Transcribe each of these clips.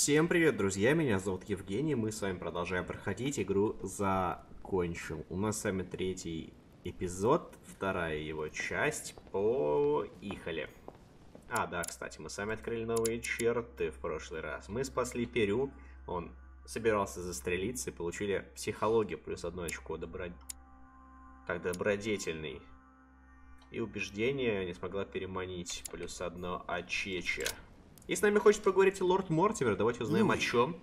Всем привет, друзья, меня зовут Евгений, мы с вами продолжаем проходить игру «Закончил». У нас с вами третий эпизод, вторая его часть, поехали. Да, кстати, мы сами открыли новые черты в прошлый раз. Мы спасли Перю, он собирался застрелиться и получили психологию плюс 1 очко добродетельный. И убеждение не смогла переманить плюс 1 очече. И с нами хочет поговорить лорд Мортимер. Давайте узнаем, о чем.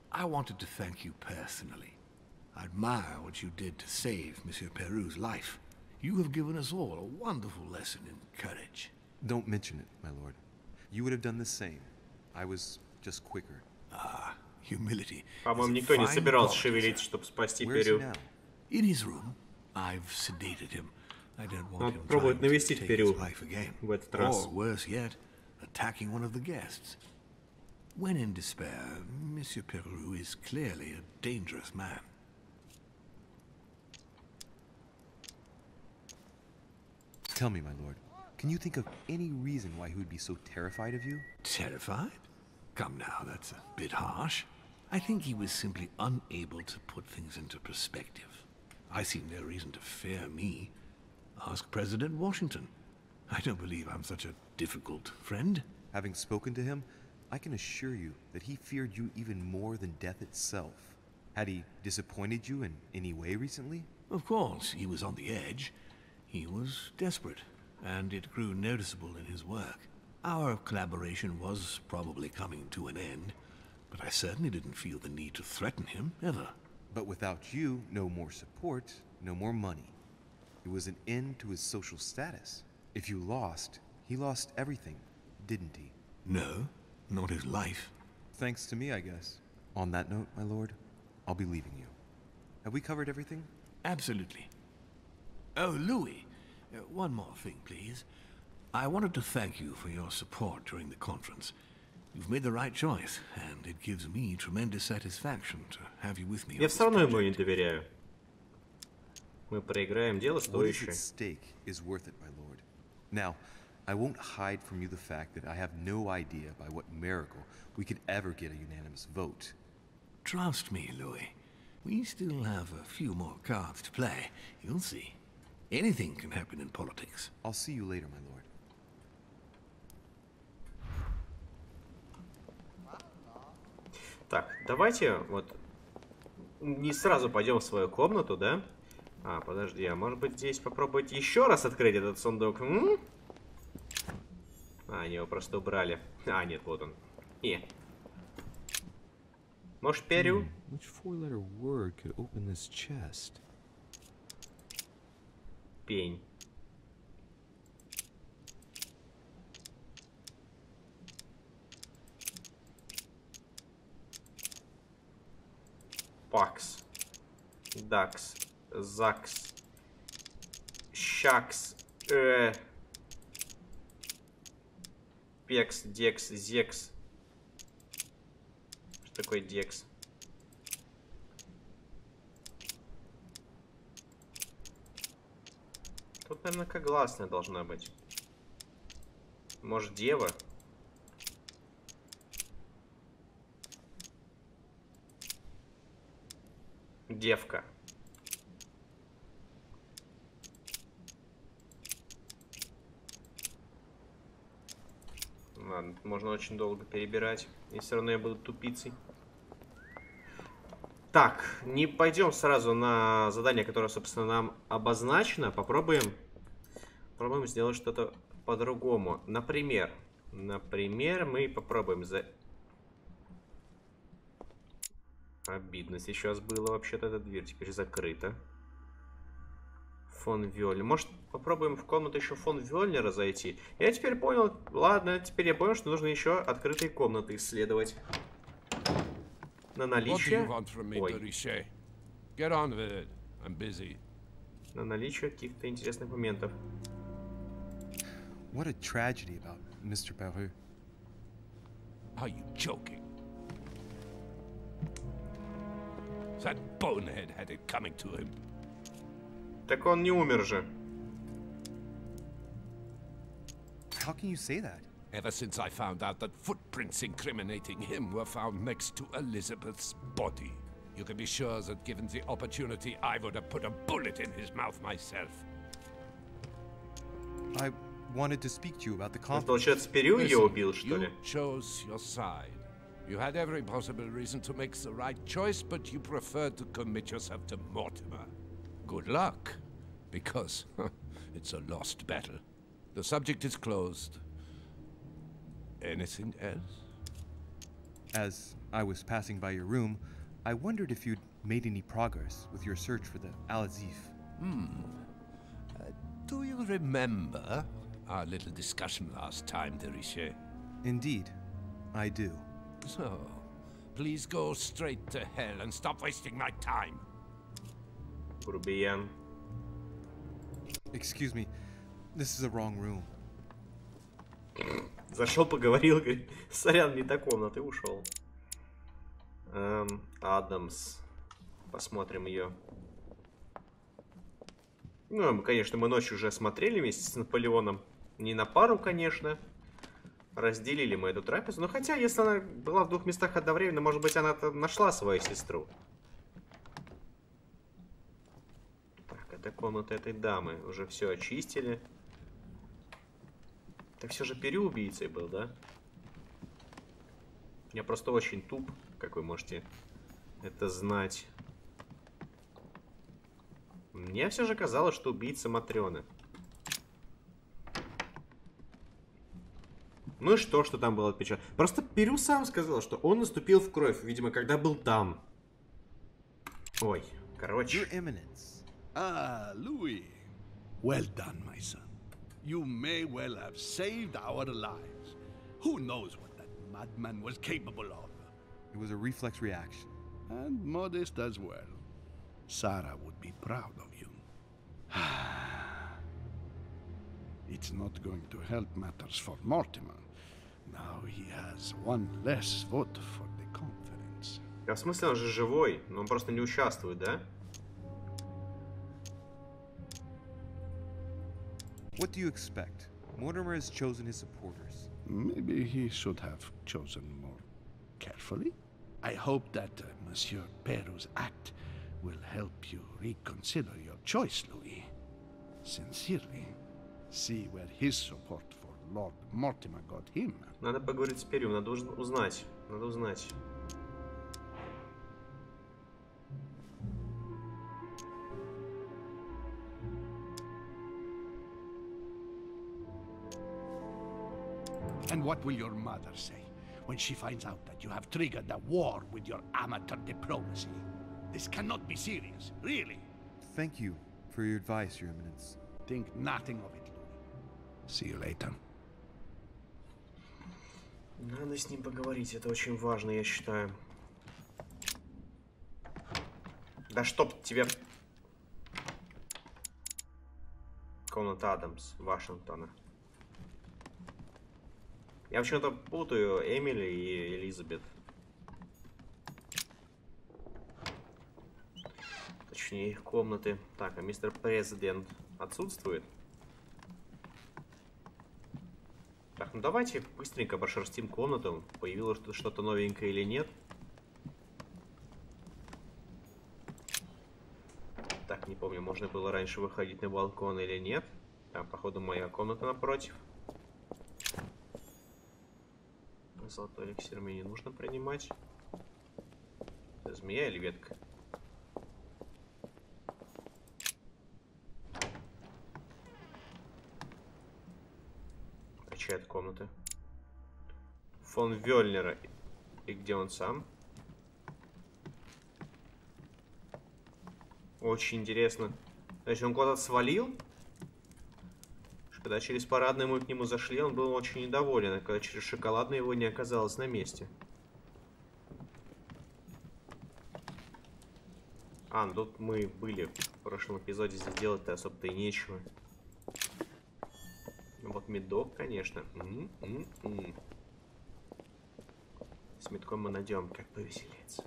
I wanted to thank you personally. I admire what you did to save Monsieur Peru's life. You have given us all a wonderful lesson in courage. Don't mention it, my lord. You would have done the same. I was just quicker. Humility. По-моему, никто не собирался шевелиться, чтобы спасти Перю. In his room. I've sedated him. I don't want him пробовать навестить to take Перю his life again. в этот раз. Or worse yet, attacking one of the guests. When in despair, Monsieur Peru is clearly a dangerous man. Tell me, my lord, can you think of any reason why he would be so terrified of you? Terrified? Come now, that's a bit harsh. I think he was simply unable to put things into perspective. I see no reason to fear me. Ask President Washington. I don't believe I'm such a difficult friend. Having spoken to him, I can assure you that he feared you even more than death itself. Had he disappointed you in any way recently? Of course, he was on the edge. He was desperate, and it grew noticeable in his work. Our collaboration was probably coming to an end, but I certainly didn't feel the need to threaten him, ever. But without you, no more support, no more money. It was an end to his social status. If you lost, he lost everything, didn't he? No, not his life. Thanks to me, I guess. On that note, my lord, I'll be leaving you. Have we covered everything? Absolutely. Oh, Louis, one more thing, please. I wanted to thank you for your support during the conference. You've made the right choice, and it gives me tremendous satisfaction to have you with me. Я все равно ему не доверяю. Мы проиграем, дело стоящее. What is at stake is worth it, my lord. Now, I won't hide from you the fact that I have no idea by what miracle we could ever get a unanimous vote. Trust me, Louis. We still have a few more cards to play. You'll see. Anything can happen in politics. I'll see you later, my lord. Так, давайте вот не сразу пойдем в свою комнату, да? Подожди, а может быть здесь попробовать еще раз открыть этот сундук? Они его просто убрали. Нет, вот он. Может, Перю? Пень. Пакс. Дакс. Закс. Щакс. Пекс, декс, зекс. Что такое декс? Тут, наверное, как гласная должна быть. Может, дева? Девка. Ладно, можно очень долго перебирать. И все равно я буду тупицей. Так, не пойдем сразу на задание, которое, собственно, нам обозначено. Попробуем сделать что-то по-другому. Например, мы попробуем Обидно сейчас было. Вообще-то эта дверь теперь закрыта. Фон Вёльнер. Может, попробуем в комнату еще фон Вёльнера зайти? Я теперь понял. Ладно, теперь я понял, что нужно еще открытые комнаты исследовать. На наличие... На наличие каких-то интересных моментов. What a tragedy about Mr. Peru. Are you joking? That bonehead had it coming to him. Так он не умер же. How can you say that? Ever since I found out that footprints incriminating him were found next to Elizabeth's body. You can be sure that given the opportunity, I would have put a bullet in his mouth myself. I wanted to speak to you about the Он, conference. получается, Перю ее убил, что You ли? chose your side. You had every possible reason to make the right choice, but you preferred to commit yourself to Mortimer. Good luck, because it's a lost battle. The subject is closed. Anything else? As I was passing by your room, I wondered if you'd made any progress with your search for the Al-Azif. Do you remember our little discussion last time, Derishe? Indeed, I do. So, please go straight to hell and stop wasting my time. Грубиян. Excuse me, this is the wrong room. Зашел, поговорил, говорит, сорян, не та комната, и ушел. Адамс. Посмотрим ее. Ну, конечно, мы ночью уже смотрели вместе с Наполеоном. Не на пару, конечно. Разделили мы эту трапезу. Но хотя, если она была в двух местах одновременно, может быть, она нашла свою сестру. Так, это комната этой дамы. Уже все очистили. Так все же Перю убийцей был, да? Я просто очень туп, как вы можете это знать. Мне все же казалось, что убийца Матрёны. Ну и что там было отпечатано? Просто Перю сам сказал, что он наступил в кровь, видимо, когда был там. Ой, короче. Your Eminence. Ah, Louis. Well done, my son. You may well have saved our lives. Who knows what that madman was capable of? It was a reflex reaction. And modest as well. Sarah would be proud of you. It's not going to help matters for Mortimer. Now he has one less vote for the conference. А в смысле, он же живой, но он просто не участвует, да? What do you expect? Mortimer has chosen his supporters. Maybe he should have chosen more carefully. I hope that Monsieur Peru's act will help you reconsider your choice, Louis. Sincerely, see where his support for Lord Mortimer got him. Надо поговорить с Перью, надо узнать. Надо узнать. And what will your mother say when she finds out that you have triggered a war with your amateur diplomacy? This cannot be serious, really. Thank you for your advice, Your Eminence. Think nothing of it, Louis. See you later. Надо с ним поговорить, это очень важно, я считаю. Да чтоб тебе... Комната Адамс, Вашингтона. Я почему-то путаю Эмили и Элизабет. Точнее, их комнаты. Так, а мистер Президент отсутствует? Так, ну давайте быстренько прошерстим комнату. Появилось что-то новенькое или нет. Так, не помню, можно было раньше выходить на балкон или нет. Там, походу, моя комната напротив. Золотой эликсир мне не нужно принимать. Это змея или ветка? Качает комнаты. Фон Вёльнера. И где он сам? Очень интересно. Значит, он куда-то свалил? Когда через парадную мы к нему зашли, он был очень недоволен, а когда через шоколадную его не оказалось на месте. А, ну тут мы были в прошлом эпизоде, здесь делать-то особо-то и нечего. Ну вот медок, конечно. С медком мы найдем, как повеселиться.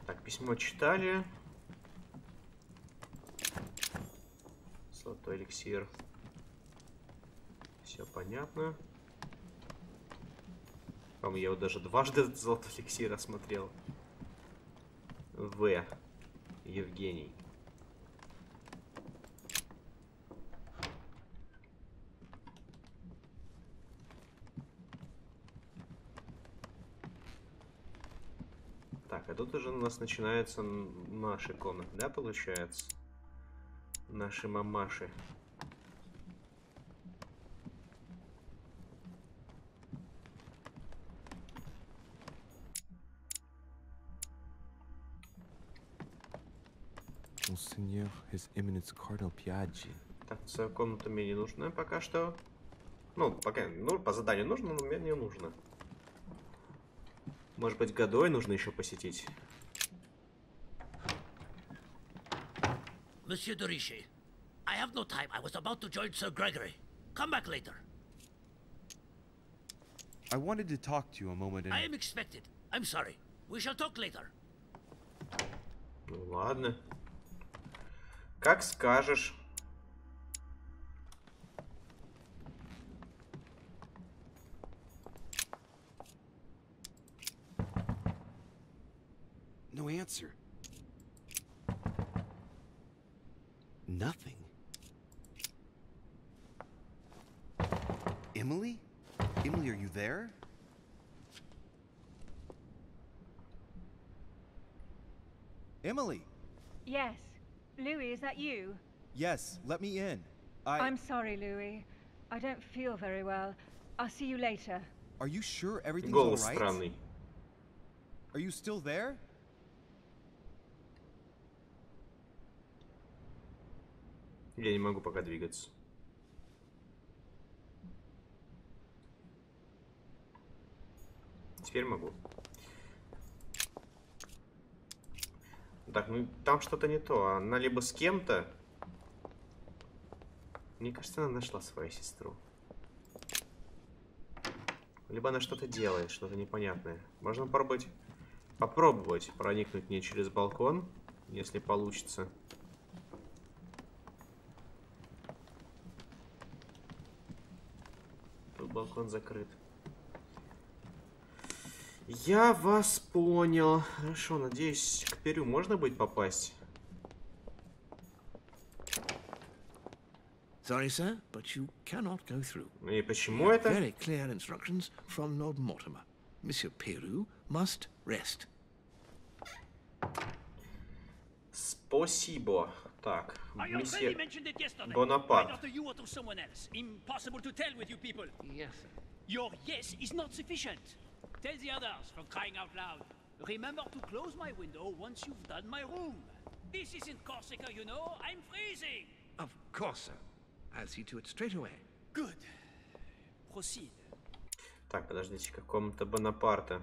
Так, письмо читали. Золотой эликсир. Все понятно. По-моему, я его даже дважды этот золотой эликсир осмотрел. В. Евгений. Так, а тут уже у нас начинаются наши комнаты, да, получается? Наши мамаши. Monseigneur, His Eminence Cardinal Piaggi. Так, свою комнату мне не нужно пока что. Ну, пока, ну, по заданию нужно, но мне не нужно. Может быть, Годой нужно еще посетить. Monsieur de Richet, I have no time. I was about to join Sir Gregory. Come back later. I wanted to talk to you a moment and... I am expected. I'm sorry. We shall talk later. Ну, ладно. Как скажешь. No answer. Nothing. Emily? Emily, are you there? Emily! Yes. Louis, is that you? Yes, let me in. I'm sorry, Louis. I don't feel very well. I'll see you later. Are you sure everything's Голос alright? странный. Are you still there? Я не могу пока двигаться. Теперь могу. Так, ну там что-то не то. Она либо с кем-то. Мне кажется, она нашла свою сестру. Либо она что-то делает, что-то непонятное. Можно попробовать проникнуть к ней через балкон, если получится. Тут балкон закрыт. Я вас понял. Хорошо, надеюсь, к Перу можно будет попасть? Sorry, sir, but you cannot go through. И почему это? Very clear instructions from Lord Mortimer. Monsieur Peru must rest. Спасибо. Так, I месье already mentioned it yesterday. Bonaparte. Right after you or to someone else. Impossible to tell with you people. Yes, sir. Your yes is not sufficient. Tell the others, for crying out loud. Remember to close my window once you've done my room. This isn't Corsica, you know. I'm freezing. Of course, sir. I'll see to it straight away. Good. Proceed. Так, подождите-ка, комната Бонапарта.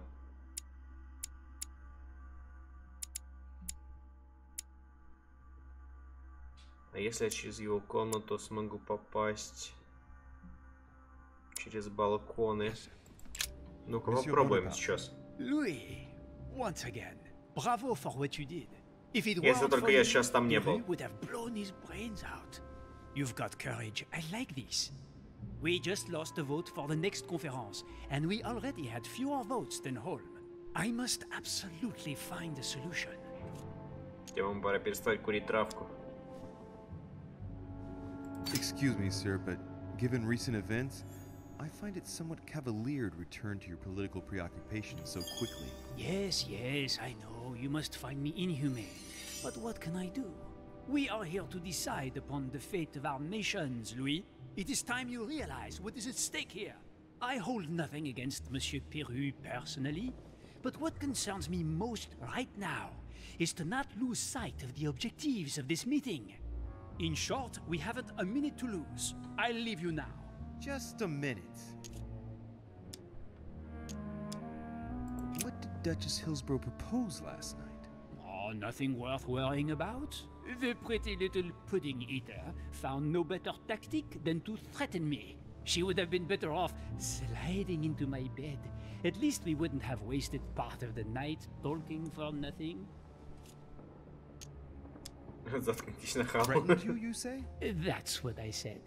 А если я через его комнату смогу попасть через балконы? Ну-ка, попробуем сейчас. Louis, once again, bravo for what you did. If it Если weren't только for я you, сейчас там не был. Peru would have blown his brains out. You've got courage. I like this. We just lost a vote for the next conference, and we already had fewer votes than Holm. I must absolutely find a solution. Я вам пора перестать курить травку. Excuse me, sir, but given recent events, I find it somewhat cavalier to return to your political preoccupations so quickly. Yes, yes, I know. You must find me inhumane. But what can I do? We are here to decide upon the fate of our nations, Louis. It is time you realize what is at stake here. I hold nothing against Monsieur Peru personally, but what concerns me most right now is to not lose sight of the objectives of this meeting. In short, we haven't a minute to lose. I'll leave you now. Just a minute. What did Duchess Hillsborough propose last night? Oh, nothing worth worrying about. The pretty little pudding eater found no better tactic than to threaten me. She would have been better off sliding into my bed. At least we wouldn't have wasted part of the night talking for nothing. Заткнитесь на халу. Threatened you, you say? That's what I said.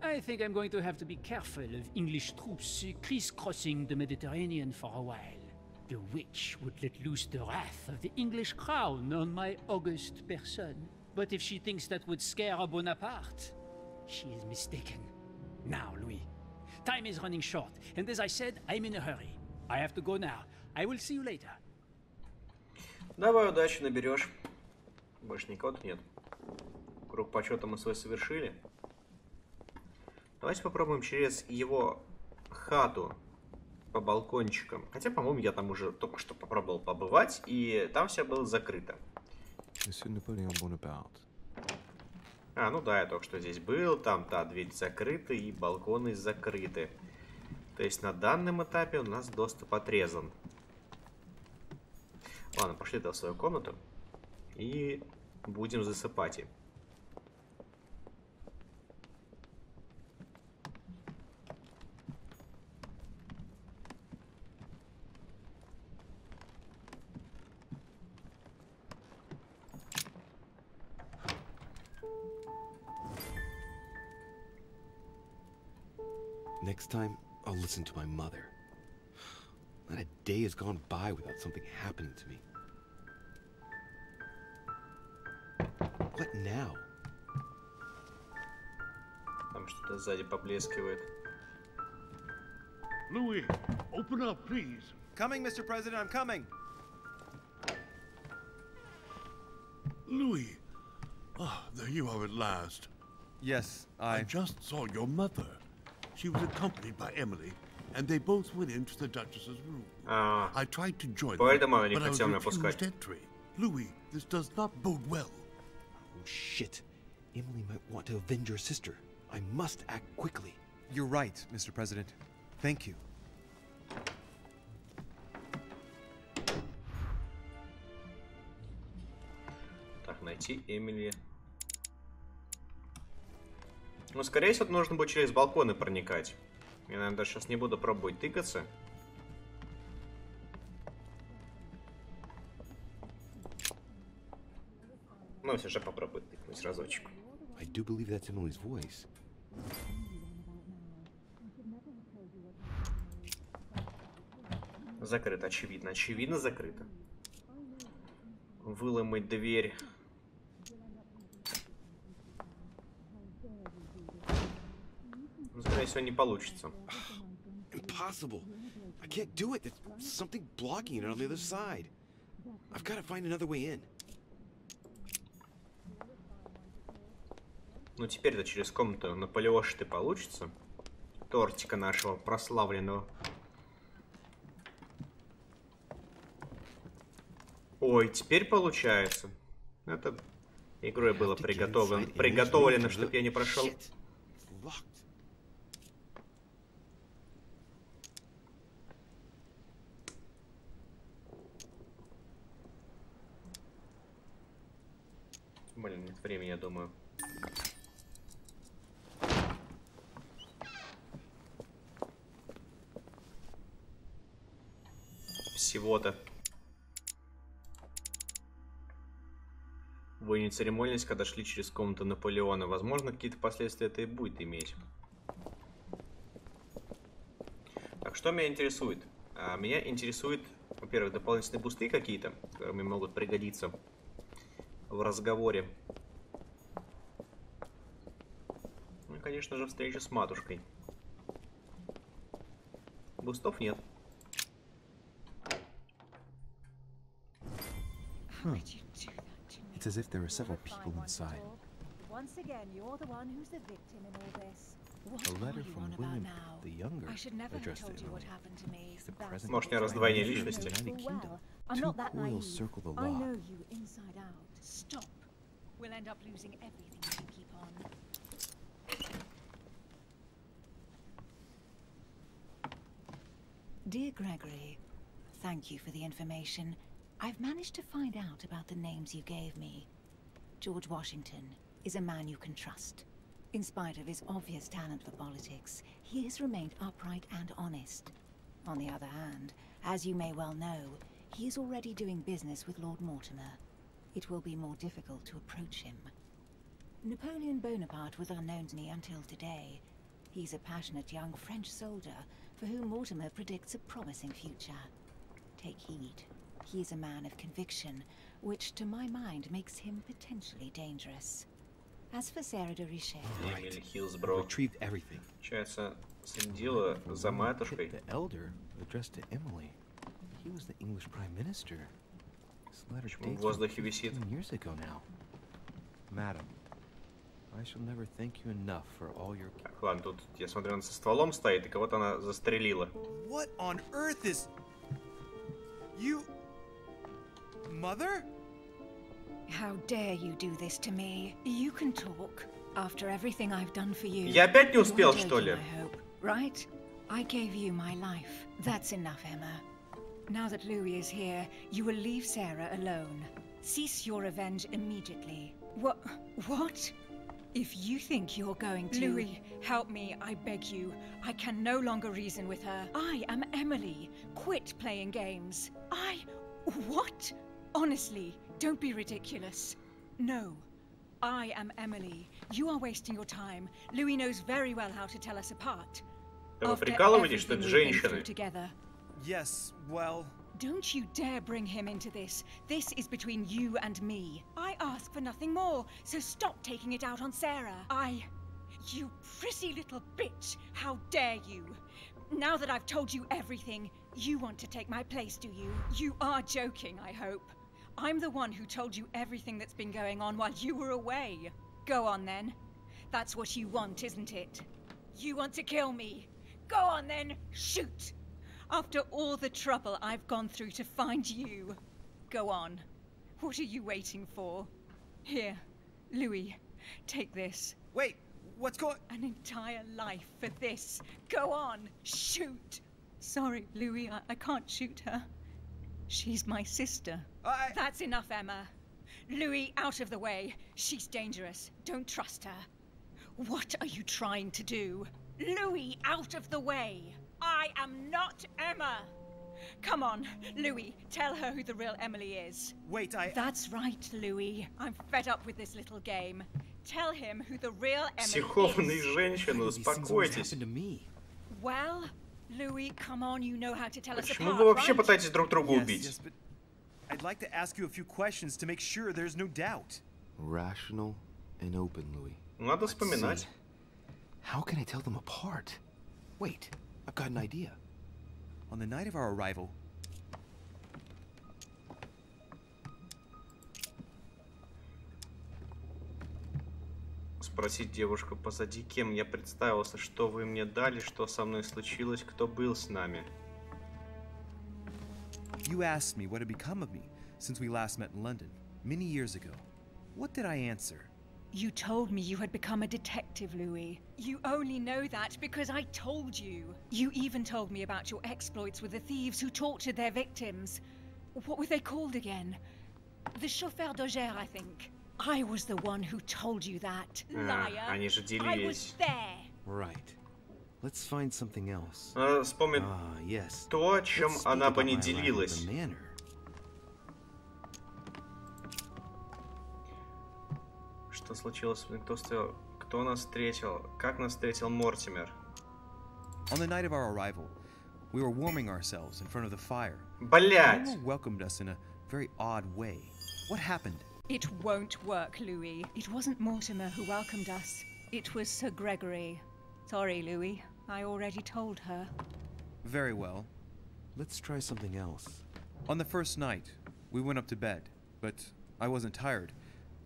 I think I'm going to have to be careful of English troops crisscrossing the Mediterranean for a while. The witch would let loose the wrath of the English crown on my august person. But if she thinks that would scare a Bonaparte, she is mistaken. Now, Louis, time is running short, and as I said, I'm in a hurry. I have to go now. I will see you later. Давай, удачи наберешь. Больше никого-то нет. Круг почета мы свой совершили. Давайте попробуем через его хату по балкончикам. Хотя, по-моему, я там уже только что попробовал побывать, и там все было закрыто. А, ну да, я только что здесь был. Там та дверь закрыта и балконы закрыты. То есть на данном этапе у нас доступ отрезан. Ладно, пошли в свою комнату и будем засыпать им. Next time, I'll listen to my mother. Not a day has gone by without something happening to me. What now? Там что-то сзади поблескивает. Louis, open up, please. Coming, Mr. President, I'm coming. Louis. Ah, there you are at last. Yes, I just saw your mother. She was accompanied by Emily, and they both went into the Duchess's room. I tried to join them, but I was refused entry. Louis, this does not bode well. Oh, shit. Emily might want to avenge her sister. I must act quickly. You're right, Mr. President. Thank you. Так, найти Эмили. Ну, скорее всего, нужно будет через балконы проникать. Я, наверное, даже сейчас не буду пробовать тыкаться. Ну, все же попробую тыкнуть разочек. I do believe that's Emily's voice. Закрыто, очевидно. Очевидно, закрыто. Выломать дверь. Скорее всего, не получится. Impossible. I can't do it. There's something blocking it on the other side. I've got to find another way in. Ну, теперь-то через комнату Наполеоши-то получится. Тортика нашего прославленного. Ой, теперь получается. Это игрой было приготовлено, чтобы я не прошел. Блин, нет времени, я думаю. Всего-то. Вы не церемонились, когда шли через комнату Наполеона. Возможно, какие-то последствия это и будет иметь. Так, что меня интересует? Меня интересует, во-первых, дополнительные бусты какие-то, которые мне могут пригодиться в разговоре. Ну и, конечно же, встреча с матушкой. Бустов нет. It's as if there are several people inside. Once again, you're the one who's the victim in all this. A letter from William the Younger I should never have addressed told to you what Emily. happened to me. Может, не раздвоение личности? I'm not that naive. Circle the I law. know you inside out. Stop. We'll end up losing everything if you keep on. Dear Gregory, thank you for the information. I've managed to find out about the names you gave me. George Washington is a man you can trust. In spite of his obvious talent for politics, he has remained upright and honest. On the other hand, as you may well know, he is already doing business with Lord Mortimer. it will be more difficult to approach him. Napoleon Bonaparte was unknown to me until today. He's a passionate young French soldier for whom Mortimer predicts a promising future. Take heed. He is a man of conviction, which to my mind makes him potentially dangerous. As for Sarah de Richet... Retrieved everything. Получается, следила за матушкой. The elder addressed to Emily. He was the English Prime Minister. This letter dates from 15 years ago now. Madam, I shall never thank you enough for all your... Так, ладно, тут я смотрю, она со стволом стоит, и кого-то она застрелила. What on earth is... You... Mother? How dare you do this to me? You can talk after everything I've done for you. Я опять не успел, что ли? Right? I gave you my life. That's enough, Emma. Now that Louis is here, you will leave Sarah alone. Cease your revenge immediately. What? If you think you're going to... Louis, help me, I beg you. I can no longer reason with her. I am Emily. Quit playing games. What? Honestly, don't be ridiculous. No. I am Emily. You are wasting your time. Louis knows very well how to tell us apart. Вы прикалываетесь, что это женщины? Yes, well... Don't you dare bring him into this. This is between you and me. I ask for nothing more, so stop taking it out on Sarah. You pretty little bitch! How dare you! Now that I've told you everything, you want to take my place, do you? You are joking, I hope. I'm the one who told you everything that's been going on while you were away. Go on then. That's what you want, isn't it? You want to kill me. Go on then, shoot! After all the trouble I've gone through to find you. Go on. What are you waiting for? Here, Louis, take this. Wait, what's going... An entire life for this. Go on, shoot! Sorry, Louis, I can't shoot her. She's my sister. That's enough, Emma. Louis, out of the way. She's dangerous. Don't trust her. What are you trying to do? Louis, out of the way. I am not Emma. Come on, Louis, tell her who the real Emily is. Wait, That's right, Louis. I'm fed up with this little game. Tell him who the real Emily Психованные is. женщины, успокойтесь. Well, Louis, come on, you know how to tell us apart, Почему вы вообще right? пытаетесь друг друга убить? Yes, but I'd like to ask you a few questions to make sure there's no doubt. Rational and open, Louis. Надо вспоминать. How can I tell them apart? Wait, I've got an idea. On the night of our arrival, Спросить девушку позади, кем я представился, что вы мне дали, что со мной случилось, кто был с нами. you asked me what had become of me since we last met in London, many years ago. What did I answer? You told me you had become a detective, Louis. You only know that because I told you. You even told me about your exploits with the thieves who tortured their victims. What were they called again? The chauffeur d'Auger, I think. I was the one who told you that. Liar. Они же I was делились. there. Right. Let's find something else. Надо вспомнить Yes. то, о чем Let's она speak бы about не my arrival at делилась. the manor. Что случилось? Кто нас встретил? Как нас встретил Мортимер? On the night of our arrival, we were warming ourselves in front of the fire. Блять! Emma welcomed us in a very odd way. What happened? It won't work, Louis. It wasn't Mortimer who welcomed us. It was Sir Gregory. Sorry, Louis. I already told her. Very well. Let's try something else. On the first night, we went up to bed, but I wasn't tired.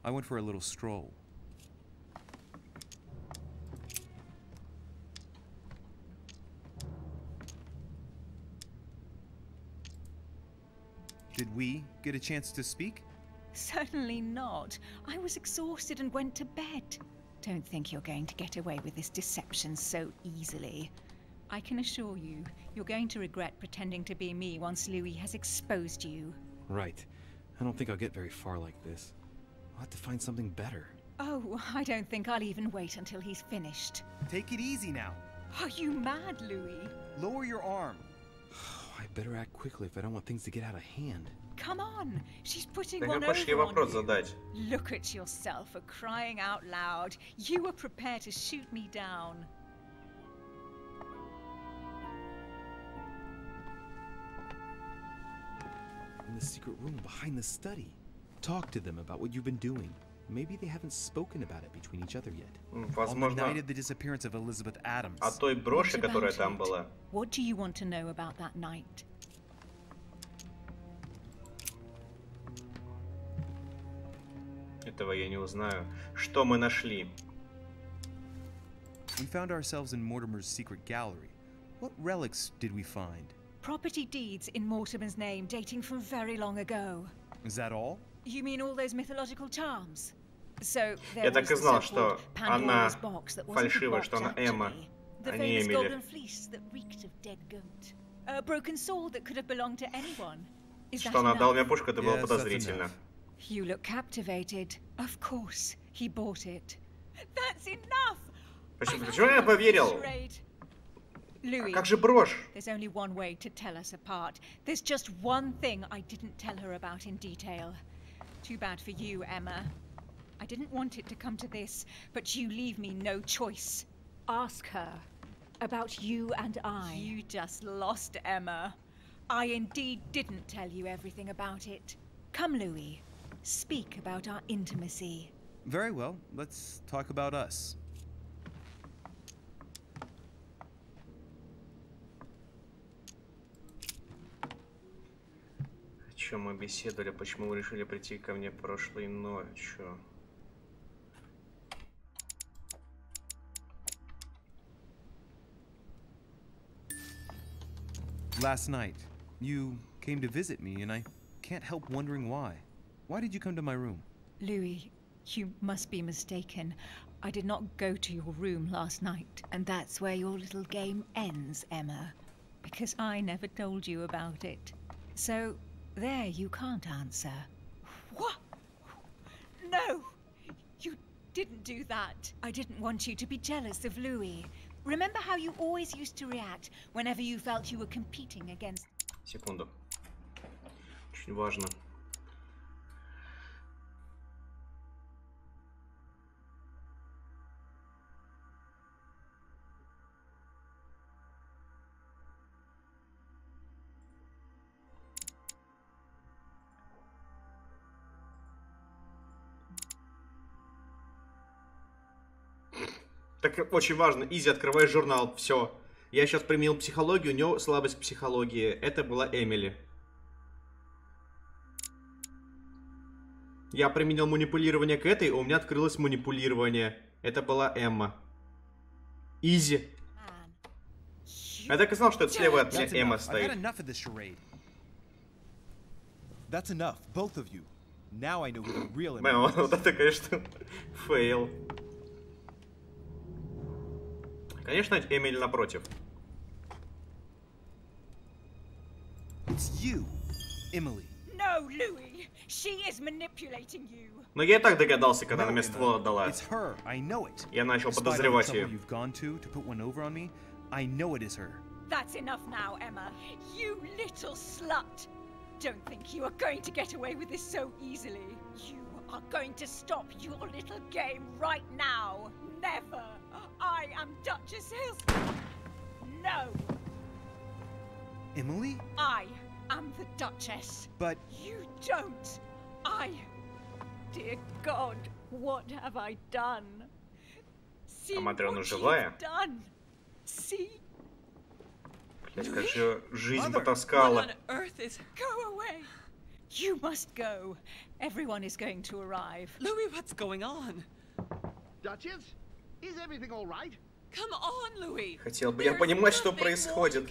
I went for a little stroll. Did we get a chance to speak? Certainly not. I was exhausted and went to bed. Don't think you're going to get away with this deception so easily. I can assure you, you're going to regret pretending to be me once Louis has exposed you. Right. I don't think I'll get very far like this. I'll have to find something better. Oh, I don't think I'll even wait until he's finished. Take it easy now. Are you mad, Louis? Lower your arm. I better act quickly if I don't want things to get out of hand. Come on, she's putting Так, one пошли over on вопрос you. задать. Look at yourself for crying out loud. You were prepared to shoot me down. In the secret room behind the study. Talk to them about what you've been doing. Maybe they haven't spoken about it between each other yet. On the night of the disappearance of Elizabeth Adams. О той броши, которая там была. What do you want to know about that night? Этого я не узнаю. Что мы нашли? We found ourselves in Mortimer's secret gallery. What relics did we find? Property deeds in Mortimer's name dating from very long ago. Is that all? You mean all those mythological charms? So there Я так was и the знал, so-called что она Pandora's box that wasn't a фальшивая, box, что она Эмма, actually. The а не famous Эмили. golden fleece that reeked of dead goat. A broken sword that could have belonged to anyone. Is that Что она дала мне enough? пушку, это было Yes, that's подозрительно. enough. You look captivated. Of course, he bought it. That's enough! Почему я поверил? Louis, Как же брошь? there's only one way to tell us apart. There's just one thing I didn't tell her about in detail. Too bad for you, Emma. I didn't want it to come to this, but you leave me no choice. Ask her about you and I. You just lost, Emma. I indeed didn't tell you everything about it. Come, Louis. Speak about our intimacy. Very well. Let's talk about us. О чем мы беседовали? Почему вы решили прийти ко мне прошлой ночью? Last night, you came to visit me, and I can't help wondering why. Why did you come to my room? Louis, you must be mistaken. I did not go to your room last night. And that's where your little game ends, Emma. Because I never told you about it. So, there you can't answer. What? No! You didn't do that. I didn't want you to be jealous of Louis. Remember how you always used to react whenever you felt you were competing against... Секунду. Очень важно. Так очень важно. Изи, открывай журнал. Все. Я сейчас применил психологию, у него слабость к психологии. Это была Эмили. Я применил манипулирование к этой, у меня открылось манипулирование. Это была Эмма. Изи. Я так и знал, что это слева от меня Эмма стоит. That's enough, both of you. Now I know who the real Эмма. Вот это, конечно, фейл. Конечно, Эмили напротив. It's you, Emily. No, Louis! She is manipulating you. Но я и так догадался, когда она мне ствол отдала. It's her. I know it. Я начал подозревать ее. You've gone to put one over on me. I know it is her. That's enough now, Emma. You little slut. Don't think you are going to get away with this so easily. You are going to stop your little game right now. Never. I am Duchess Hills. No. Emily? I am the Duchess. But... You don't. Dear God, what have I done? See what you've done. See? Блять, как же жизнь потаскала. Go away. You must go. Everyone is going to arrive. Louis, what's going on? Duchess, is everything all right? Come on, Louis. Хотел бы я понимать, что происходит.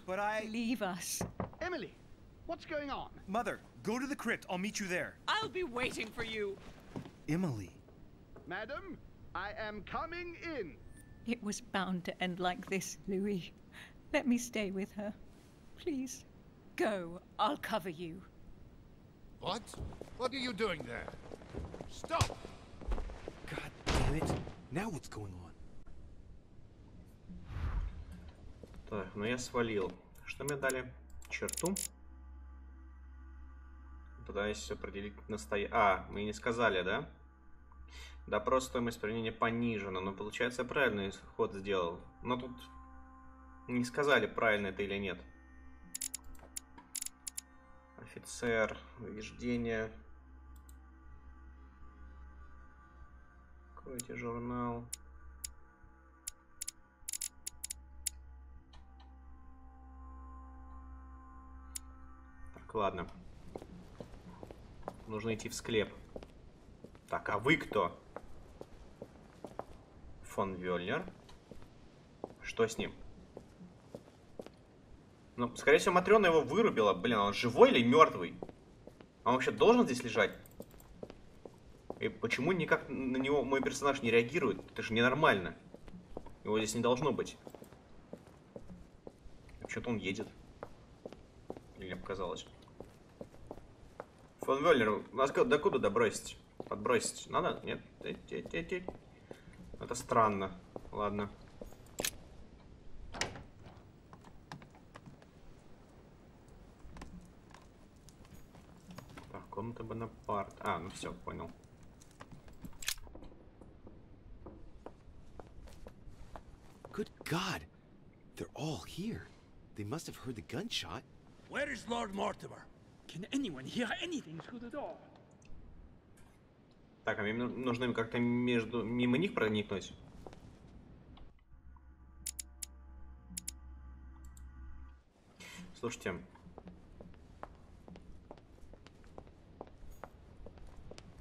But I... Leave us. Emily, what's going on? Mother, go to the crypt. I'll meet you there. I'll be waiting for you. Emily. Madam, I am coming in. It was bound to end like this, Louis. Let me stay with her. Please. Go. I'll cover you. What? What are you doing there? Stop! God damn it. Now what's going on? Так, ну я свалил. Что мне дали? черту. Пытаюсь определить настоящее. А, мы не сказали, да? Допрос, стоимость применения понижена. Но получается, я правильный ход сделал. Но тут не сказали, правильно это или нет. Офицер, выведение. Откройте журнал. Так, ладно. Нужно идти в склеп. Так, а вы кто? Фон Вёльнер. Что с ним? Ну, скорее всего, Матрёна его вырубила. Блин, он живой или мертвый? Он вообще должен здесь лежать? И почему никак на него мой персонаж не реагирует? Это же ненормально. Его здесь не должно быть. Что-то он едет. Или мне показалось. Фон Вёльнер, нас докуда добросить? Подбросить надо? Нет? Это странно. Ладно. Так, комната Бонапарт. А, ну все, понял. Good God! They're all here. They must have heard the gunshot. Where is Lord Mortimer? Can anyone hear anything through the door? Так, а мне нужно как-то мимо них проникнуть. Слушайте.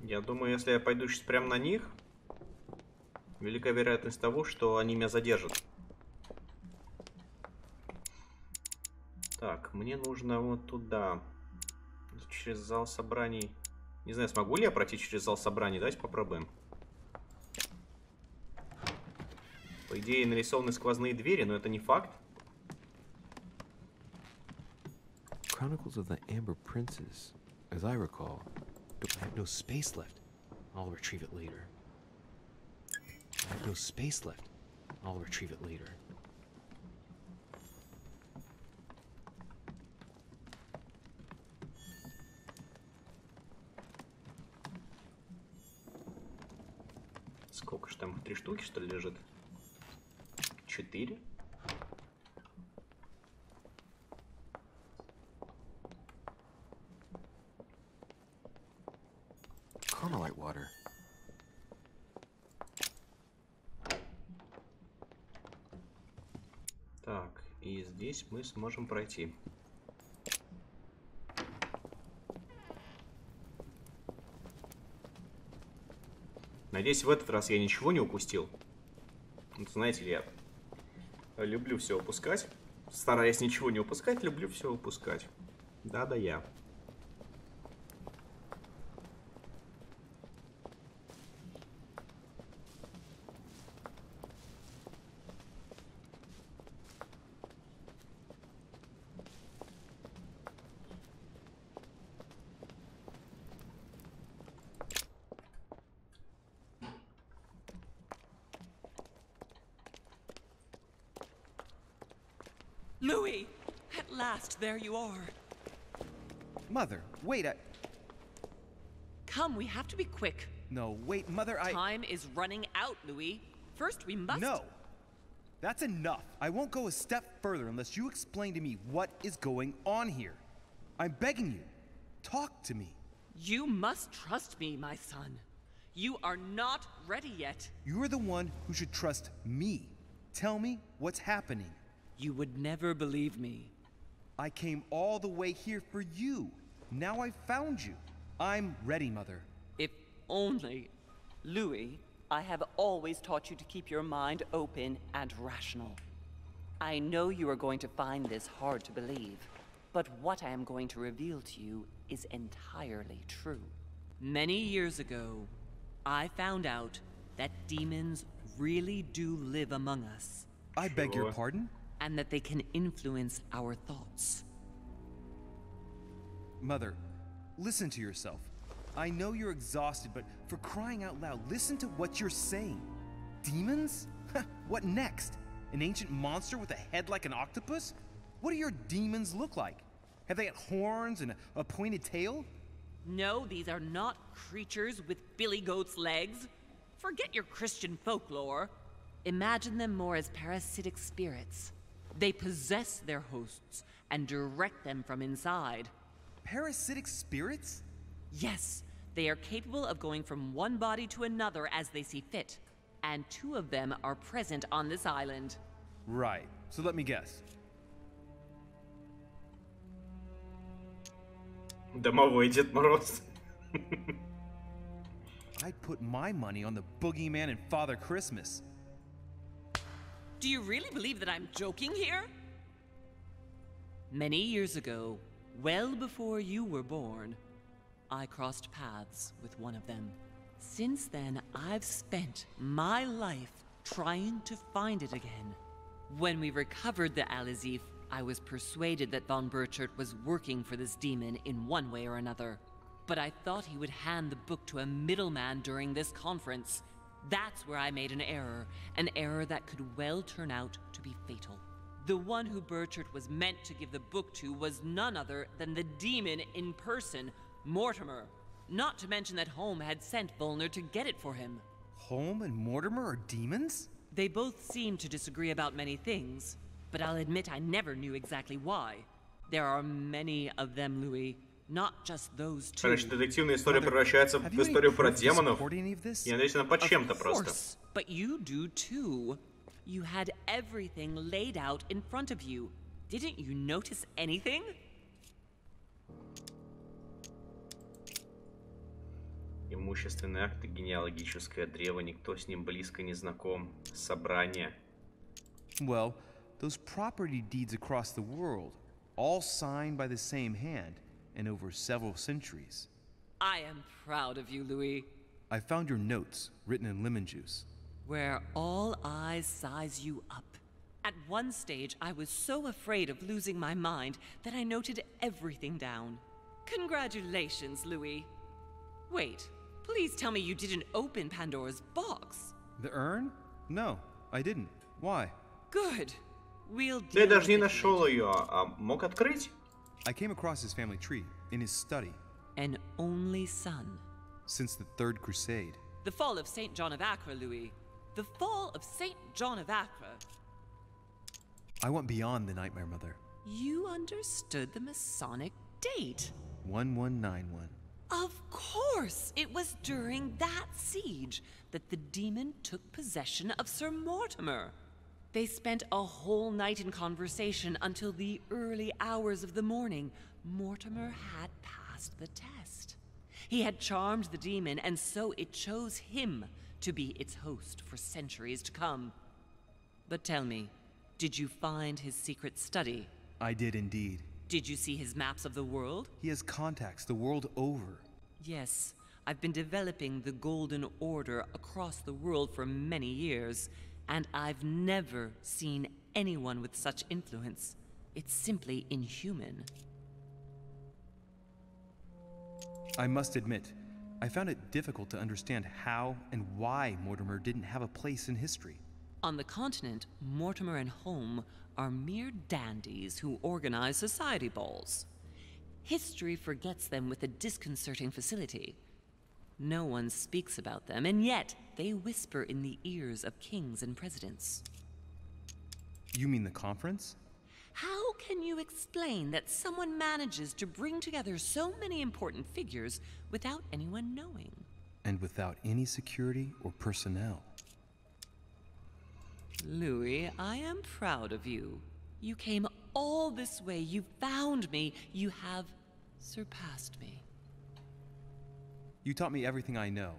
Я думаю, если я пойду сейчас прямо на них, велика вероятность того, что они меня задержат. Так, мне нужно вот туда. Через зал собраний. Не знаю, смогу ли я пройти через зал собраний. Давайте попробуем. По идее, нарисованы сквозные двери, но это не факт. Chronicles of the Amber Princess, as I recall. But I have no space left. I'll retrieve it later. I have no space left. I'll retrieve it later. Сколько же там? 3 штуки, что ли, лежит? 4? Carmelite water. Так, и здесь мы сможем пройти. Надеюсь, в этот раз я ничего не упустил. Вот, знаете ли, я люблю все упускать. Стараясь ничего не упускать, люблю все упускать. Да-да, я. Louis! At last, there you are. Mother, wait, Come, we have to be quick. No, wait, Mother, Time is running out, Louis. First, we must... No! That's enough. I won't go a step further unless you explain to me what is going on here. I'm begging you. Talk to me. You must trust me, my son. You are not ready yet. You are the one who should trust me. Tell me what's happening. You would never believe me. I came all the way here for you. Now I've found you. I'm ready, Mother. If only... Louis, I have always taught you to keep your mind open and rational. I know you are going to find this hard to believe, but what I am going to reveal to you is entirely true. Many years ago, I found out that demons really do live among us. I beg your pardon? And that they can influence our thoughts. Mother, listen to yourself. I know you're exhausted, but for crying out loud, listen to what you're saying. Demons? What next? An ancient monster with a head like an octopus? What do your demons look like? Have they got horns and a pointed tail? No, these are not creatures with billy goat's legs. Forget your Christian folklore. Imagine them more as parasitic spirits. They possess their hosts and direct them from inside. Parasitic spirits? Yes, they are capable of going from one body to another as they see fit. And 2 of them are present on this island. Right. So let me guess. Домовой Дед Мороз. I'd put my money on the boogeyman and Father Christmas. Do you really believe that I'm joking here? Many years ago, well before you were born, I crossed paths with one of them. Since then, I've spent my life trying to find it again. When we recovered the Alizif, I was persuaded that von Burchard was working for this demon in one way or another. But I thought he would hand the book to a middleman during this conference. That's where I made an error that could well turn out to be fatal. The one who Burchard was meant to give the book to was none other than the demon in person, Mortimer. Not to mention that Holm had sent Volner to get it for him. Holm and Mortimer are demons? They both seem to disagree about many things, but I'll admit I never knew exactly why. There are many of them, Louis, not just those 2. Короче, детективная история превращается в историю про демонов. Я надеюсь, она под чем-то просто. But you do too. You had everything laid out in front of you. Didn't you notice anything? Имущественные акты, генеалогическое древо, никто с ним близко не знаком. Собрание. Well, those property deeds across the world, all signed by the same hand and over several centuries. I am proud of you, Louis. I found your notes written in lemon juice. Where all eyes size you up. At one stage, I was so afraid of losing my mind that I noted everything down. Congratulations, Louis. Wait, please tell me you didn't open Pandora's box. The urn? No, I didn't. Why? Good. We'll Я deal даже не with it нашел later. ее, а мог открыть? I came across his family tree in his study. An only son. Since the Third Crusade. The fall of St. John of Acre, Louis. The fall of St. John of Acre. I went beyond the Nightmare Mother. You understood the Masonic date. 1191. Of course! It was during that siege that the demon took possession of Sir Mortimer. They spent a whole night in conversation until the early hours of the morning. Mortimer had passed the test. He had charmed the demon, and so it chose him to be its host for centuries to come. But tell me, did you find his secret study? I did indeed. Did you see his maps of the world? He has contacts the world over. Yes, I've been developing the Golden Order across the world for many years, and I've never seen anyone with such influence. It's simply inhuman. I must admit, I found it difficult to understand how and why Mortimer didn't have a place in history. On the continent, Mortimer and Holm are mere dandies who organize society balls. History forgets them with a disconcerting facility. No one speaks about them, and yet they whisper in the ears of kings and presidents. You mean the conference? How can you explain that someone manages to bring together so many important figures without anyone knowing? And without any security or personnel. Louis, I am proud of you. You came all this way, you found me, you have surpassed me. You taught me everything I know.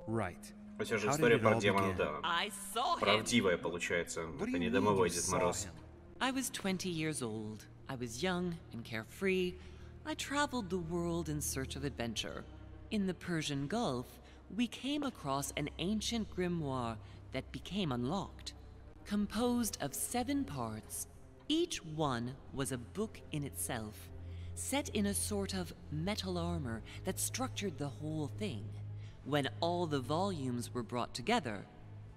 Right. Хотя же How история did it про all демона, begin? да. I saw him. Правдивая получается. What do Это you не mean домовой you Дед saw Мороз. him? I was 20 years old. I was young and carefree. I traveled the world in search of adventure. In the Persian Gulf, we came across an ancient grimoire that became unlocked. Composed of 7 parts, each one was a book in itself, set in a sort of metal armor that structured the whole thing. When all the volumes were brought together,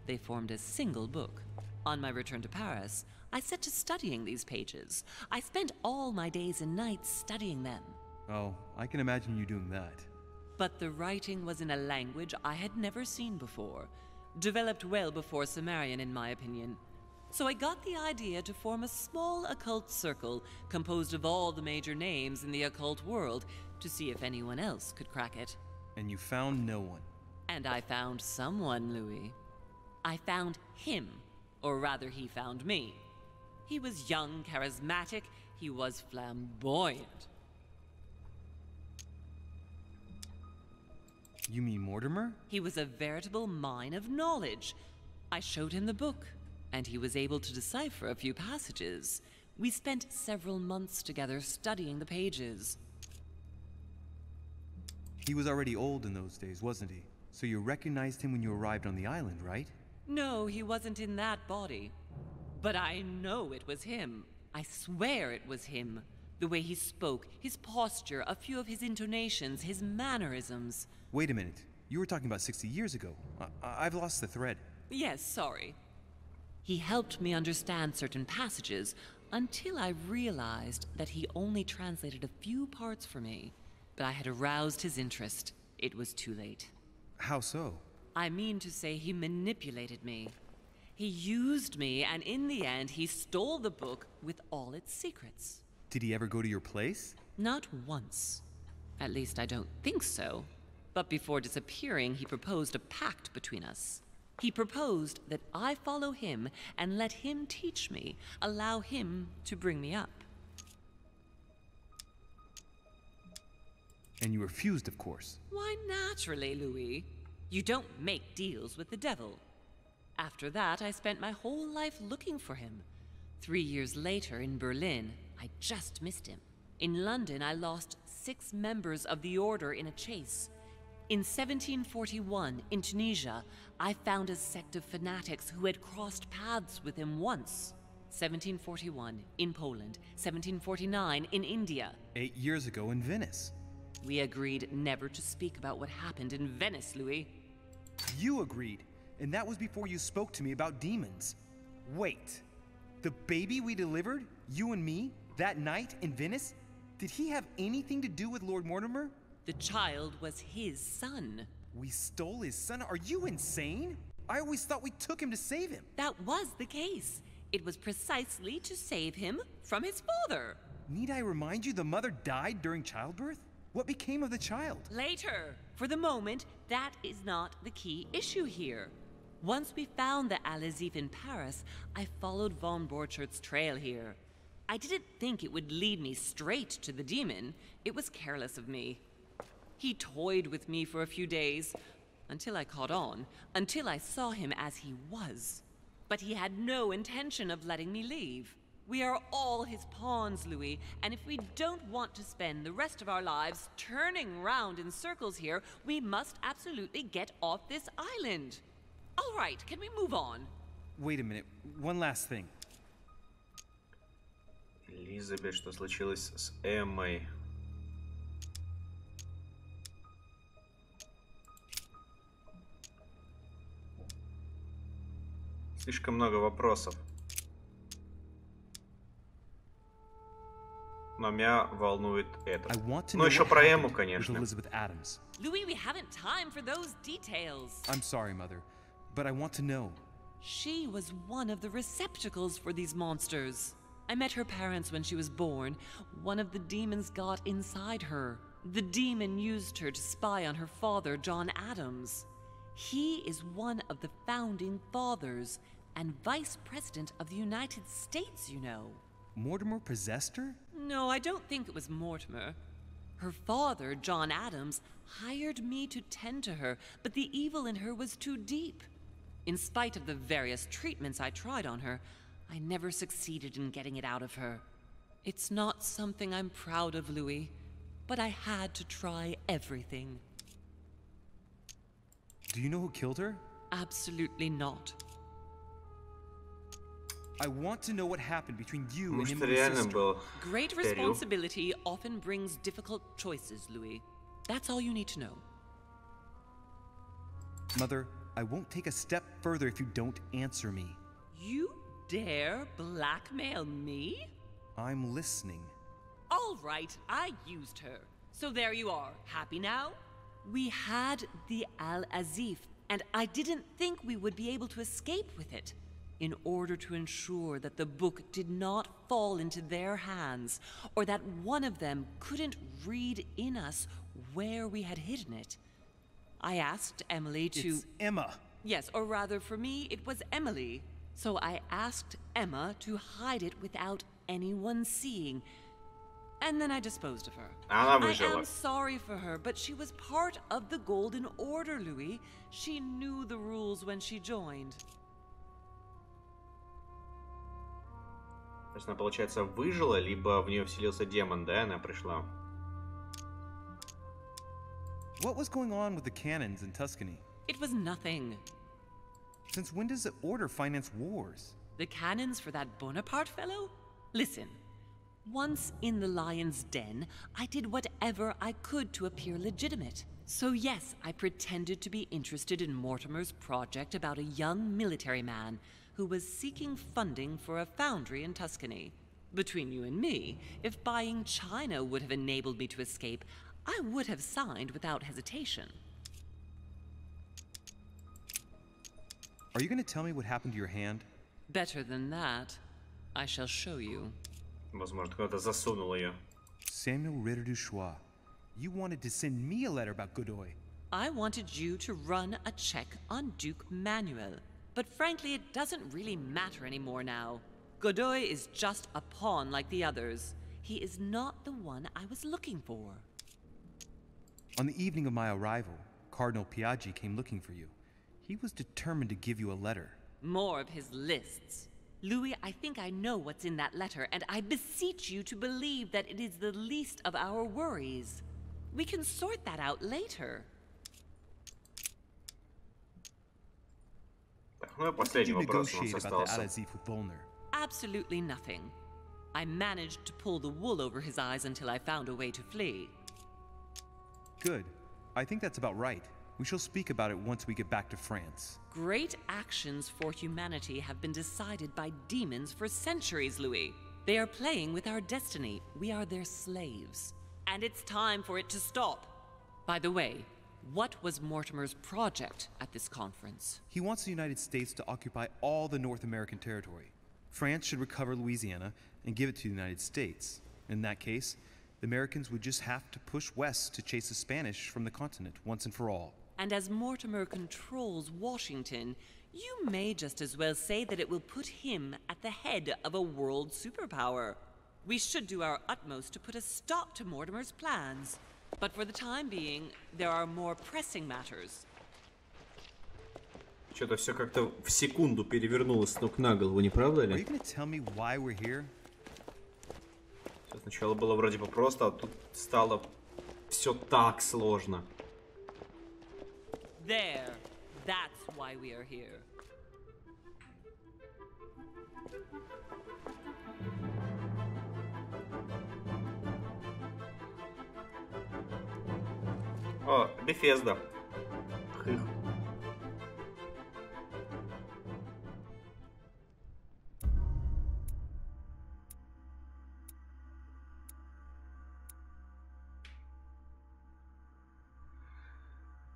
they formed a single book. On my return to Paris, I set to studying these pages. I spent all my days and nights studying them. Oh, I can imagine you doing that. But the writing was in a language I had never seen before, developed well before Sumerian in my opinion. So I got the idea to form a small occult circle composed of all the major names in the occult world to see if anyone else could crack it. And you found no one. And I found someone, Louis. I found him, or rather he found me. He was young, charismatic, he was flamboyant. You mean Mortimer? He was a veritable mine of knowledge. I showed him the book, and he was able to decipher a few passages. We spent several months together studying the pages. He was already old in those days, wasn't he? So you recognized him when you arrived on the island, right? No, he wasn't in that body. But I know it was him. I swear it was him. The way he spoke, his posture, a few of his intonations, his mannerisms. Wait a minute. You were talking about 60 years ago. I've lost the thread. Yes, sorry. He helped me understand certain passages until I realized that he only translated a few parts for me. But I had aroused his interest. It was too late. How so? I mean to say he manipulated me. He used me, and in the end, he stole the book with all its secrets. Did he ever go to your place? Not once. At least I don't think so. But before disappearing, he proposed a pact between us. He proposed that I follow him and let him teach me, allow him to bring me up. And you refused, of course. Why, naturally, Louis. You don't make deals with the devil. After that, I spent my whole life looking for him. 3 years later, in Berlin, I just missed him. In London, I lost 6 members of the order in a chase. In 1741, in Tunisia, I found a sect of fanatics who had crossed paths with him once. 1741, in Poland. 1749, in India. 8 years ago in Venice. We agreed never to speak about what happened in Venice, Louis. You agreed, and that was before you spoke to me about demons. Wait, the baby we delivered, you and me, that night in Venice, did he have anything to do with Lord Mortimer? The child was his son. We stole his son? Are you insane? I always thought we took him to save him. That was the case. It was precisely to save him from his father. Need I remind you the mother died during childbirth? What became of the child? Later. For the moment, that is not the key issue here. Once we found the Al-Azif in Paris, I followed von Borchart's trail here. I didn't think it would lead me straight to the demon. It was careless of me. He toyed with me for a few days, until I caught on, until I saw him as he was. But he had no intention of letting me leave. We are all his pawns, Louis, and if we don't want to spend the rest of our lives turning round in circles here, we must absolutely get off this island. All right, can we move on? Wait a minute, one last thing. Элизабет, что случилось с Эммой? Слишком много вопросов. Но меня волнует этот. Ну, еще про Эмму, конечно. Louis, we haven't time for those details. I'm sorry, Mother, but I want to know. She was one of the receptacles for these monsters. I met her parents when she was born. One of the demons got inside her. The demon used her to spy on her father, John Adams. He is one of the founding fathers and vice president of the United States, you know. Mortimer possessed her? No, I don't think it was Mortimer. Her father, John Adams, hired me to tend to her, but the evil in her was too deep. In spite of the various treatments I tried on her, I never succeeded in getting it out of her. It's not something I'm proud of, Louis, but I had to try everything. Do you know who killed her? Absolutely not. I want to know what happened between you and Emily's sister. Great responsibility often brings difficult choices, Louis. That's all you need to know. Mother, I won't take a step further if you don't answer me. You dare blackmail me? I'm listening. All right, I used her. So there you are. Happy now? We had the Al-Azif, and I didn't think we would be able to escape with it. In order to ensure that the book did not fall into their hands, or that one of them couldn't read in us where we had hidden it, I asked Emily to... It's Emma. Yes, or rather for me, it was Emily. So I asked Emma to hide it without anyone seeing. And then I disposed of her. I am sorry for her, but she was part of the Golden Order, Louis. She knew the rules when she joined. То есть она, получается, выжила, либо в нее вселился демон, да, она пришла. What was going on with the cannons in Tuscany? It was nothing. Since when does the Order finance wars? The cannons for that Bonaparte fellow? Listen, once in the lion's den, I did whatever I could to appear legitimate. So yes, I pretended to be interested in Mortimer's project about a young military man who was seeking funding for a foundry in Tuscany. Between you and me, if buying China would have enabled me to escape, I would have signed without hesitation. Are you going to tell me what happened to your hand? Better than that. I shall show you. Возможно, кто-то засунул ее. Samuel Ritter du Choix, you wanted to send me a letter about Godoy. I wanted you to run a check on Duke Manuel. But frankly, it doesn't really matter anymore now. Godoy is just a pawn like the others. He is not the one I was looking for. On the evening of my arrival, Cardinal Piaggi came looking for you. He was determined to give you a letter. More of his lists. Louis, I think I know what's in that letter, and I beseech you to believe that it is the least of our worries. We can sort that out later. Ну и последний вопрос у нас остался. Absolutely nothing. I managed to pull the wool over his eyes until I found a way to flee. Good. I think that's about right. We shall speak about it once we get back to France. Great actions for humanity have been decided by demons for centuries, Louis. They are playing with our destiny. We are their slaves. And it's time for it to stop. By the way, what was Mortimer's project at this conference? He wants the United States to occupy all the North American territory. France should recover Louisiana and give it to the United States. In that case, the Americans would just have to push west to chase the Spanish from the continent once and for all. And as Mortimer controls Washington, you may just as well say that it will put him at the head of a world superpower. We should do our utmost to put a stop to Mortimer's plans. But for the time being, there are more pressing matters. Что-то все как-то в секунду перевернулось с ног на голову, не правда ли? Are you going to tell me why we're here? Сначала было вроде бы просто, а тут стало все так сложно. There. That's why we are here. О, Бефезда.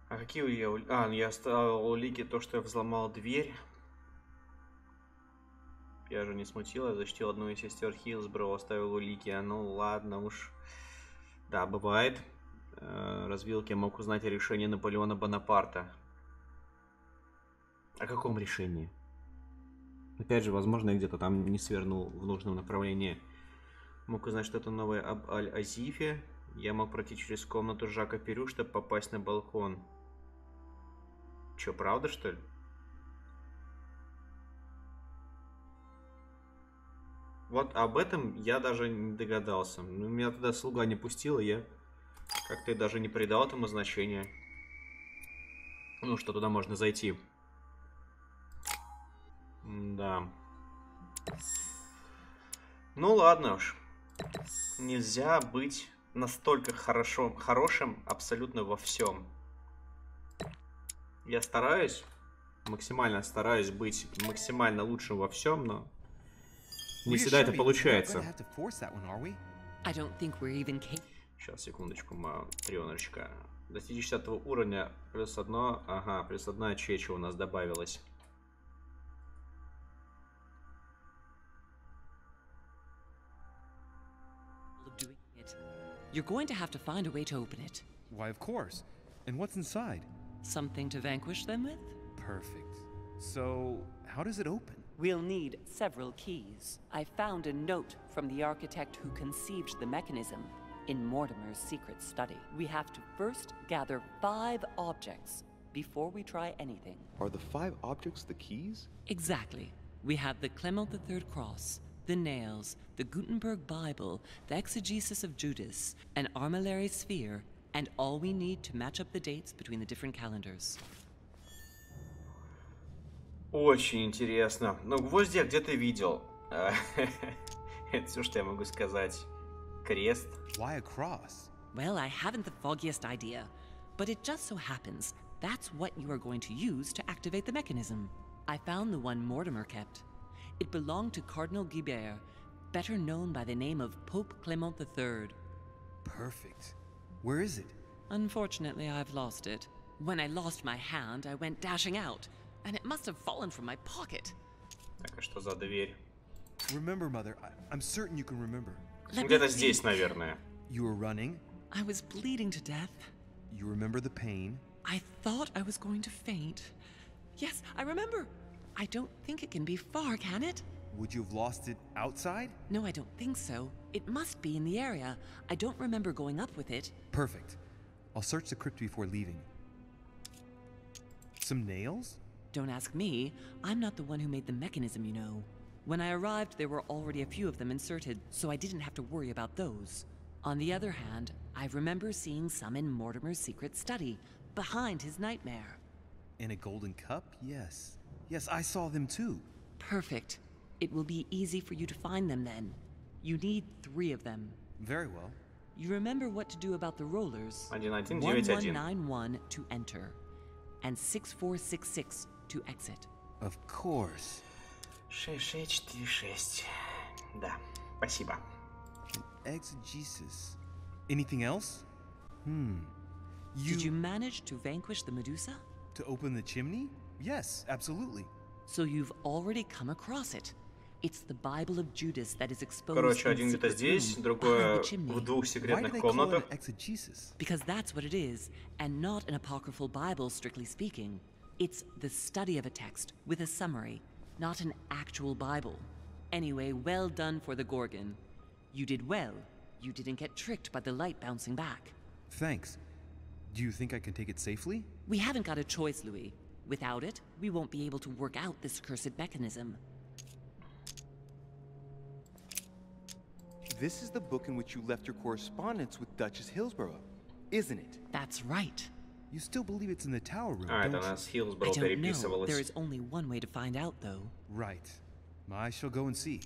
А какие я... я оставил улики, то, что я взломал дверь. Я же не смутил, я защитил одну из сестер Хиллсборо, оставил улики. Ну ладно уж. Да, бывает. Развилки я мог узнать о решении Наполеона Бонапарта. О каком решении? Опять же, возможно, я где-то там не свернул в нужном направлении. Мог узнать что-то новое об Аль-Азифе. Я мог пройти через комнату Жака Перю, чтобы попасть на балкон. Че, правда, что ли? Вот об этом я даже не догадался. Меня туда слуга не пустила, я как-то даже не придал этому значения. Ну, что туда можно зайти. Да. Ну, ладно уж. Нельзя быть настолько хорошим абсолютно во всем. Я стараюсь, максимально стараюсь быть максимально лучшим во всем, но Не всегда это получается. Сейчас, секундочку, Матрёночка. Достичь 10 уровня, плюс 1, ага, плюс 1 чеча у нас добавилась. You're going to have to find a way to open it. Why, of course. And what's inside? Something to vanquish them with? Perfect. So, how does it open? We'll need several keys. I found a note from the architect who conceived the mechanism in Mortimer's secret study. We have to first gather 5 objects before we try anything. Are the 5 objects the keys? Exactly. We have the Clement III cross, the nails, the Gutenberg Bible, the exegesis of Judas, an armillary sphere, and all we need to match up the dates between the different calendars. Очень интересно. Ну, гвозди я где-то видел. Это все, что я могу сказать. Крест. Why a cross? Well, I haven't the foggiest idea, but it just so happens that's what you are going to use to activate the mechanism. I found the one Mortimer kept. It belonged to Cardinal Guibert, better known by the name of Pope Clement III. Perfect. Where is it? Unfortunately, I've lost it. When I lost my hand, I went dashing out, and it must have fallen from my pocket. Так, а что за дверь? Remember, Mother. I'm certain you can remember. Где-то здесь, наверное. You were running. I was bleeding to death. You remember the pain. I thought I was going to faint. Yes, I remember. I don't think it can be far, can it? Would you have lost it outside? No, I don't think so. It must be in the area. I don't remember going up with it. Perfect. I'll search the crypt before leaving. Some nails? Don't ask me. I'm not the one who made the mechanism, you know. When I arrived, there were already a few of them inserted, so I didn't have to worry about those. On the other hand, I remember seeing some in Mortimer's secret study, behind his nightmare. And a golden cup? Yes. Yes, I saw them too. Perfect. It will be easy for you to find them then. You need 3 of them. Very well. You remember what to do about the rollers. 1191 1191 to enter, and 6466 to exit. Of course. 6646. Да, спасибо. Exegesis. Anything else? Did you manage to vanquish the Medusa? To open the chimney? Yes, absolutely. So you've already come across it. It's the Bible of Judas that is exposed. Короче, один где-то здесь, другое в 2 секретных комнатах. Because that's what it is, and not an apocryphal Bible, strictly speaking. It's the study of a text with a summary, not an actual Bible. Anyway, well done for the Gorgon. You did well. You didn't get tricked by the light bouncing back. Thanks. Do you think I can take it safely? We haven't got a choice, Louis. Without it, we won't be able to work out this cursed mechanism. This is the book in which you left your correspondence with Duchess Hillsborough, isn't it? That's right. You still believe it's in the tower room, это don't она you? с Хиллсборо переписывалась. There is only one way to find out, though. Right. I shall go and see.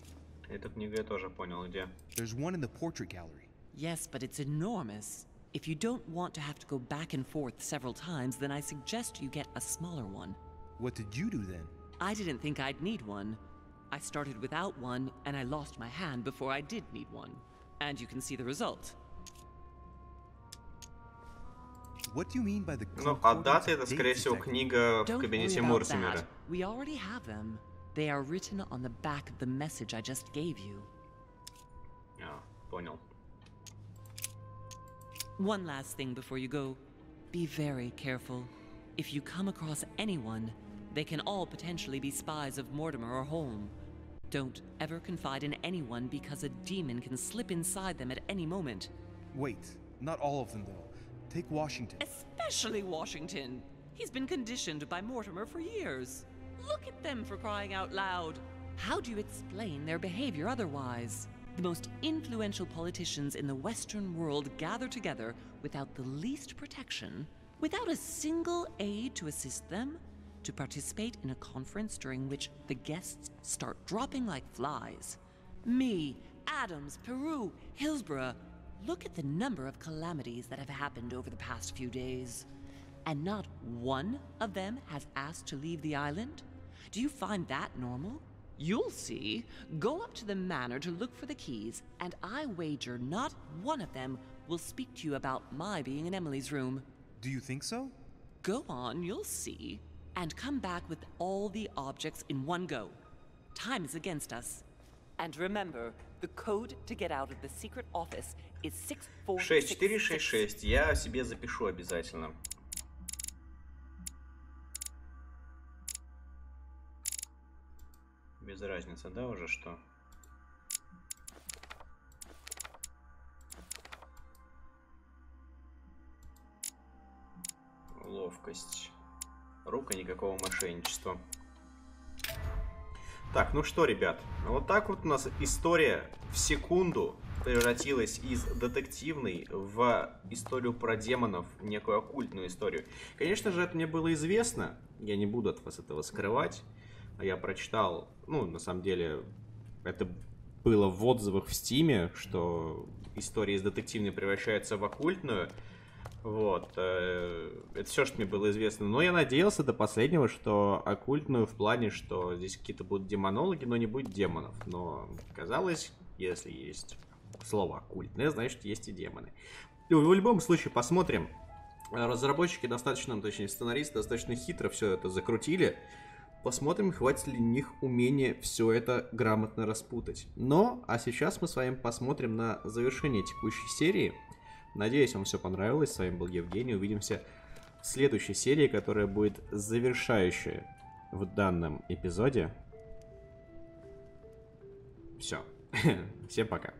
Эту книгу я тоже понял, где. There's one in the portrait gallery. Yes, but it's enormous. If you don't want to have to go back and forth several times, then I suggest you get a smaller one. What did you do then? I didn't think I'd need one. I started without one, and I lost my hand before I did need one. And you can see the result. What do you mean by the Ну, а даты это, скорее всего, книга в кабинете Мортимера. We already have them. They are written on the back of the message I just gave you. Понял. One last thing before you go. Be very careful. If you come across anyone, they can all potentially be spies of Mortimer or Holm. Don't ever confide in anyone because a demon can slip inside them at any moment. Wait, not all of them though. Take Washington. Especially Washington. He's been conditioned by Mortimer for years. Look at them, for crying out loud. How do you explain their behavior otherwise? The most influential politicians in the Western world gather together without the least protection, without a single aid to assist them, to participate in a conference during which the guests start dropping like flies. Me, Adams, Peru, Hillsborough. Look at the number of calamities that have happened over the past few days. And not one of them has asked to leave the island? Do you find that normal? You'll see. Go up to the manor to look for the keys, and I wager not one of them will speak to you about my being in Emily's room. Do you think so? Go on, you'll see. And come back with all the objects in one go. Time is against us. And remember, the code to get out of the secret office is 6466. 6466. Я себе запишу обязательно. Без разницы, да, уже что? Ловкость. Рука, никакого мошенничества. Так, ну что, ребят, вот так вот у нас история в секунду превратилась из детективной в историю про демонов, некую оккультную историю. Конечно же, это мне было известно, я не буду от вас этого скрывать. Я прочитал, ну, на самом деле, это было в отзывах в Стиме, что история из детективной превращается в оккультную. Вот, это все, что мне было известно. Но я надеялся до последнего, что оккультную в плане, что здесь какие-то будут демонологи, но не будет демонов. Но оказалось, если есть слово оккультное, значит есть и демоны. И в любом случае посмотрим. Разработчики достаточно, точнее сценаристы достаточно хитро все это закрутили. Посмотрим, хватит ли у них умения все это грамотно распутать. Но, а сейчас мы с вами посмотрим на завершение текущей серии. Надеюсь, вам все понравилось. С вами был Евгений. Увидимся в следующей серии, которая будет завершающая в данном эпизоде. Все. Всем пока.